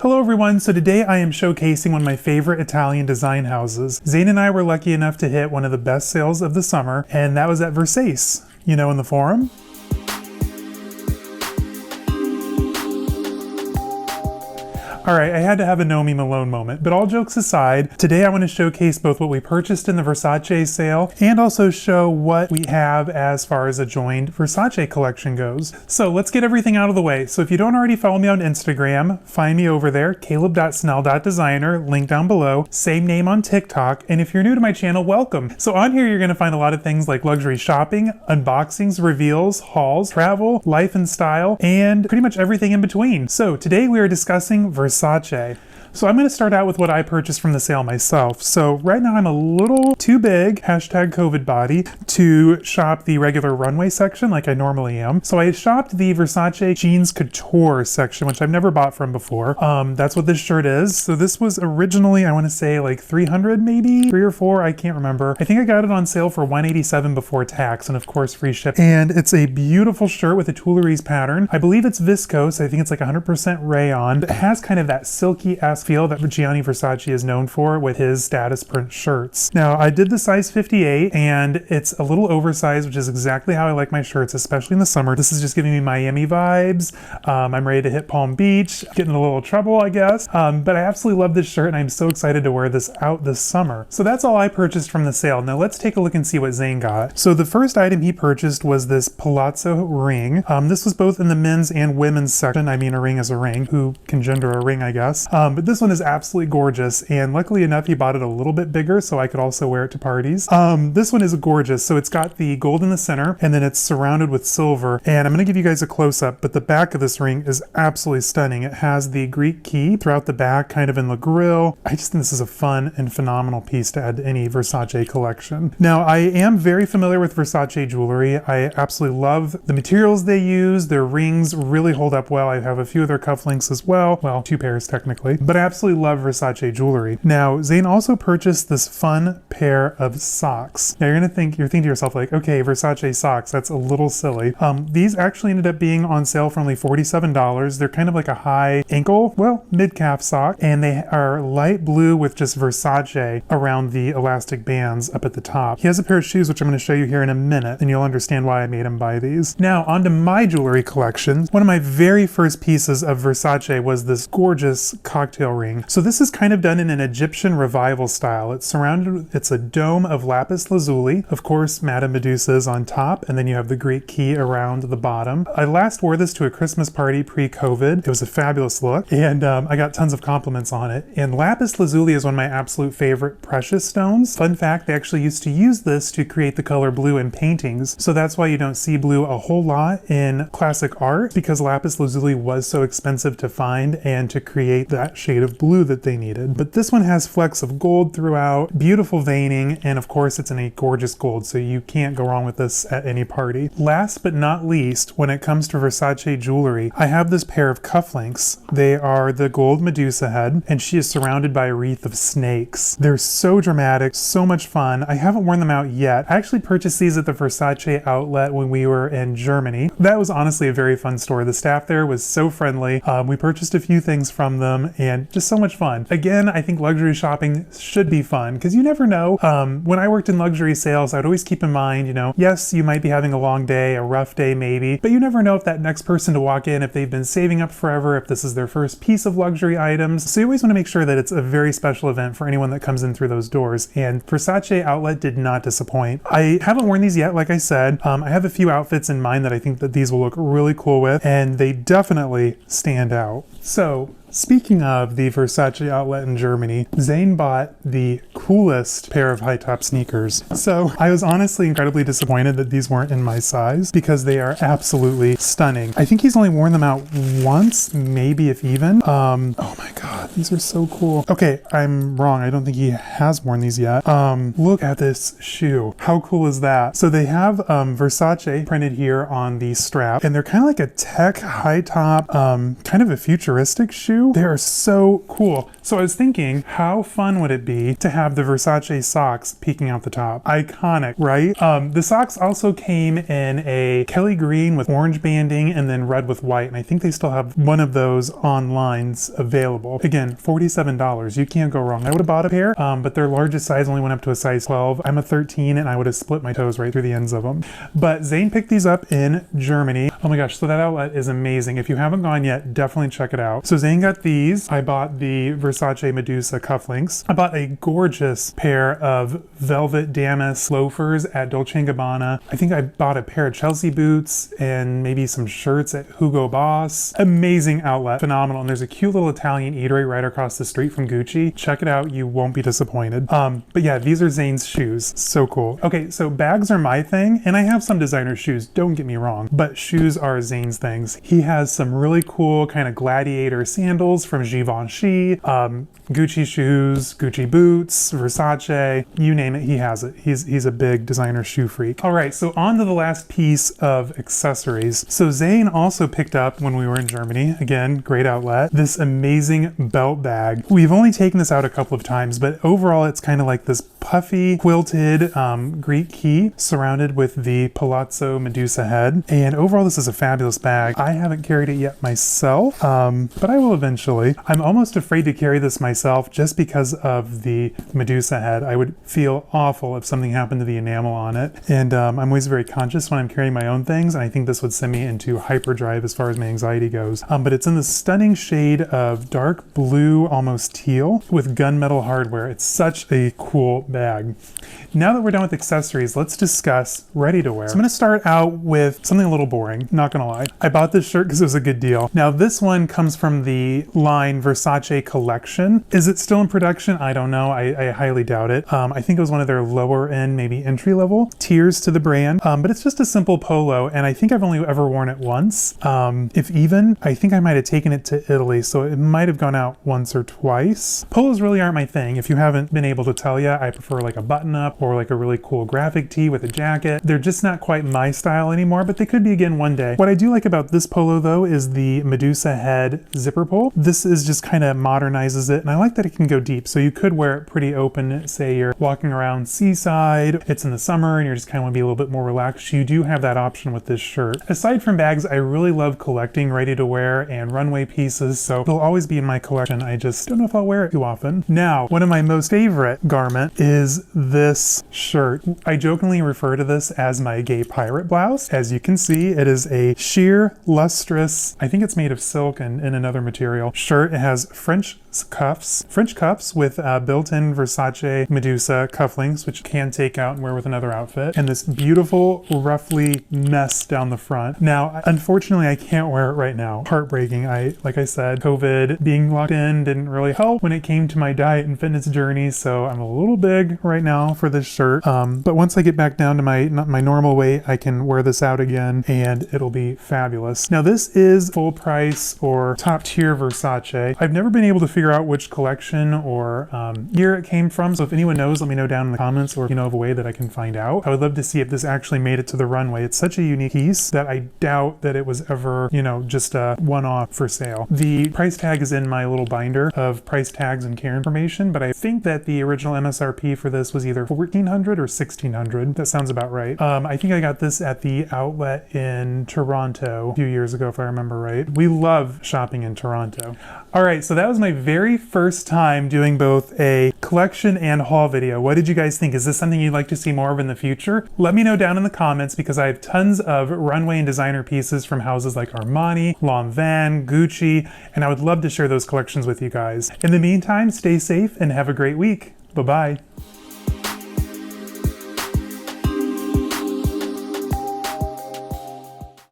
Hello everyone, so today I am showcasing one of my favorite Italian design houses. Zane and I were lucky enough to hit one of the best sales of the summer, and that was at Versace, you know, in the forum. Alright, I had to have a Nomi Malone moment, but all jokes aside, today I want to showcase both what we purchased in the Versace sale and also show what we have as far as a joined Versace collection goes. So let's get everything out of the way. So if you don't already follow me on Instagram, find me over there, caleb.snell.designer, link down below, same name on TikTok, and if you're new to my channel, welcome. So on here you're going to find a lot of things like luxury shopping, unboxings, reveals, hauls, travel, life and style, and pretty much everything in between. So today we are discussing Versace. So I'm going to start out with what I purchased from the sale myself. So right now I'm a little too big, hashtag COVID body, to shop the regular runway section like I normally am. So I shopped the Versace Jeans Couture section, which I've never bought from before. That's what this shirt is. So this was originally, I want to say like 300 maybe, 3 or 4, I can't remember. I think I got it on sale for $187 before tax and of course free shipping. And it's a beautiful shirt with a Tuileries pattern. I believe it's viscose. I think it's like 100% rayon. It has kind of that silky-ass feel that Gianni Versace is known for with his status print shirts. Now, I did the size 58 and it's a little oversized, which is exactly how I like my shirts, especially in the summer. This is just giving me Miami vibes. I'm ready to hit Palm Beach, getting in a little trouble, I guess. But I absolutely love this shirt and I'm so excited to wear this out this summer. So that's all I purchased from the sale. Now let's take a look and see what Zane got. So the first item he purchased was this palazzo ring. This was both in the men's and women's section. I mean, a ring is a ring. Who can gender a ring, I guess. But this one is absolutely gorgeous, and luckily enough he bought it a little bit bigger so I could also wear it to parties. This one is gorgeous. So it's got the gold in the center and then it's surrounded with silver, and I'm going to give you guys a close-up, but the back of this ring is absolutely stunning. It has the Greek key throughout the back, kind of in the grill. I just think this is a fun and phenomenal piece to add to any Versace collection. Now I am very familiar with Versace jewelry. I absolutely love the materials they use. Their rings really hold up well. I have a few of their cufflinks as well. Well, 2 pairs technically, but I absolutely love Versace jewelry. Now, Zane also purchased this fun pair of socks. Now you're thinking to yourself like, okay, Versace socks, that's a little silly. These actually ended up being on sale for only $47. They're kind of like a high ankle, well, mid-calf sock, and they are light blue with just Versace around the elastic bands up at the top. He has a pair of shoes, which I'm going to show you here in a minute, and you'll understand why I made him buy these. Now, onto my jewelry collection. One of my very first pieces of Versace was this gorgeous cocktail ring. So this is kind of done in an Egyptian revival style. It's a dome of lapis lazuli. Of course, Madame Medusa is on top, and then you have the Greek key around the bottom. I last wore this to a Christmas party pre-COVID. It was a fabulous look, and I got tons of compliments on it. And lapis lazuli is one of my absolute favorite precious stones. Fun fact, they actually used to use this to create the color blue in paintings. So that's why you don't see blue a whole lot in classic art, because lapis lazuli was so expensive to find and to create that shade of blue that they needed. But this one has flecks of gold throughout, beautiful veining, and of course it's in a gorgeous gold, so you can't go wrong with this at any party. Last but not least, when it comes to Versace jewelry, I have this pair of cufflinks. They are the gold Medusa head, and she is surrounded by a wreath of snakes. They're so dramatic, so much fun. I haven't worn them out yet. I actually purchased these at the Versace outlet when we were in Germany. That was honestly a very fun store. The staff there was so friendly. We purchased a few things from them and just so much fun. Again, I think luxury shopping should be fun because you never know. When I worked in luxury sales, I'd always keep in mind, you know, yes, you might be having a long day, a rough day maybe, but you never know if that next person to walk in, if they've been saving up forever, if this is their first piece of luxury items. So you always want to make sure that it's a very special event for anyone that comes in through those doors. And Versace outlet did not disappoint. I haven't worn these yet, like I said. I have a few outfits in mind that I think that these will look really cool with, and they definitely stand out. So, speaking of the Versace outlet in Germany, Zane bought the coolest pair of high-top sneakers. So I was honestly incredibly disappointed that these weren't in my size because they are absolutely stunning. I think he's only worn them out once, maybe if even. Oh my God. These are so cool. Okay, I'm wrong. I don't think he has worn these yet. Look at this shoe. How cool is that? So they have Versace printed here on the strap, and they're kind of like a tech high top, kind of a futuristic shoe. They are so cool. So I was thinking, how fun would it be to have the Versace socks peeking out the top? Iconic, right? The socks also came in a Kelly green with orange banding and then red with white, and I think they still have one of those online available. Again, $47. You can't go wrong. I would have bought a pair, but their largest size only went up to a size 12. I'm a 13 and I would have split my toes right through the ends of them. But Zane picked these up in Germany. Oh my gosh, so that outlet is amazing. If you haven't gone yet, definitely check it out. So Zane got these. I bought the Versace Medusa cufflinks. I bought a gorgeous pair of velvet damask loafers at Dolce & Gabbana. I think I bought a pair of Chelsea boots and maybe some shirts at Hugo Boss. Amazing outlet, phenomenal. And there's a cute little Italian eatery right across the street from Gucci. Check it out, you won't be disappointed. But yeah, these are Zane's shoes. So cool. Okay, so bags are my thing, and I have some designer shoes, don't get me wrong, but shoes are Zane's things. He has some really cool kind of gladiator sandals from Givenchy, Gucci shoes, Gucci boots, Versace, you name it, he has it. He's a big designer shoe freak. All right, so on to the last piece of accessories. So Zane also picked up when we were in Germany, again, great outlet, this amazing belt bag. We've only taken this out a couple of times, but overall it's kind of like this puffy quilted Greek key surrounded with the Palazzo Medusa head. And overall this is a fabulous bag. I haven't carried it yet myself, but I will eventually. I'm almost afraid to carry this myself just because of the Medusa head. I would feel awful if something happened to the enamel on it. And I'm always very conscious when I'm carrying my own things, and I think this would send me into hyperdrive as far as my anxiety goes. But it's in the stunning shade of dark blue, almost teal, with gunmetal hardware. It's such a cool bag. Now that we're done with accessories, let's discuss ready-to-wear. So I'm gonna start out with something a little boring, not gonna lie. I bought this shirt because it was a good deal. Now this one comes from the line Versace collection. Is it still in production? I don't know. I highly doubt it. I think it was one of their lower end, maybe entry level tiers to the brand, but it's just a simple polo, and I think I've only ever worn it once. If even, I think I might have taken it to Italy, so it might have gone out once or twice. Polos really aren't my thing. If you haven't been able to tell yet, I prefer like a button-up or like a really cool graphic tee with a jacket. They're just not quite my style anymore, but they could be again one day. What I do like about this polo though is the Medusa head zipper pull. This is just kind of modernizes it, and I like that it can go deep, so you could wear it pretty open. Say you're walking around seaside, it's in the summer and you're just kind of want to be a little bit more relaxed. You do have that option with this shirt. Aside from bags, I really love collecting ready to wear and runway pieces, so it'll always be in my collection. I just don't know if I'll wear it too often. Now, one of my most favorite garment is this shirt. I jokingly refer to this as my gay pirate blouse. As you can see, it is a sheer, lustrous, I think it's made of silk and another material shirt. It has French cuffs with built-in Versace Medusa cufflinks, which you can take out and wear with another outfit, and this beautiful ruffly mess down the front. Now, unfortunately, I can't wear it right now. Heartbreaking. Like I said, COVID, being locked in didn't really help when it came to my diet and fitness journey, so I'm a little big right now for this shirt. But once I get back down to my normal weight, I can wear this out again, and it'll be fabulous. Now, this is full price or top tier Versace. I've never been able to figure out which collection or year it came from, so if anyone knows, let me know down in the comments, or of a way that I can find out. I would love to see if this actually made it to the runway. It's such a unique piece that I doubt that it was ever, just a one-off for sale. The price tag is in my little binder of price tags and care information, but I think that the original MSRP for this was either $1,400 or $1,600. That sounds about right. I think I got this at the outlet in Toronto a few years ago, if I remember right. We love shopping in Toronto. All right, so that was my very first time doing both a collection and haul video. What did you guys think? Is this something you'd like to see more of in the future? Let me know down in the comments, because I have tons of runway and designer pieces from houses like Armani, Lanvin, Gucci, and I would love to share those collections with you guys. In the meantime, stay safe and have a great week. Bye-bye.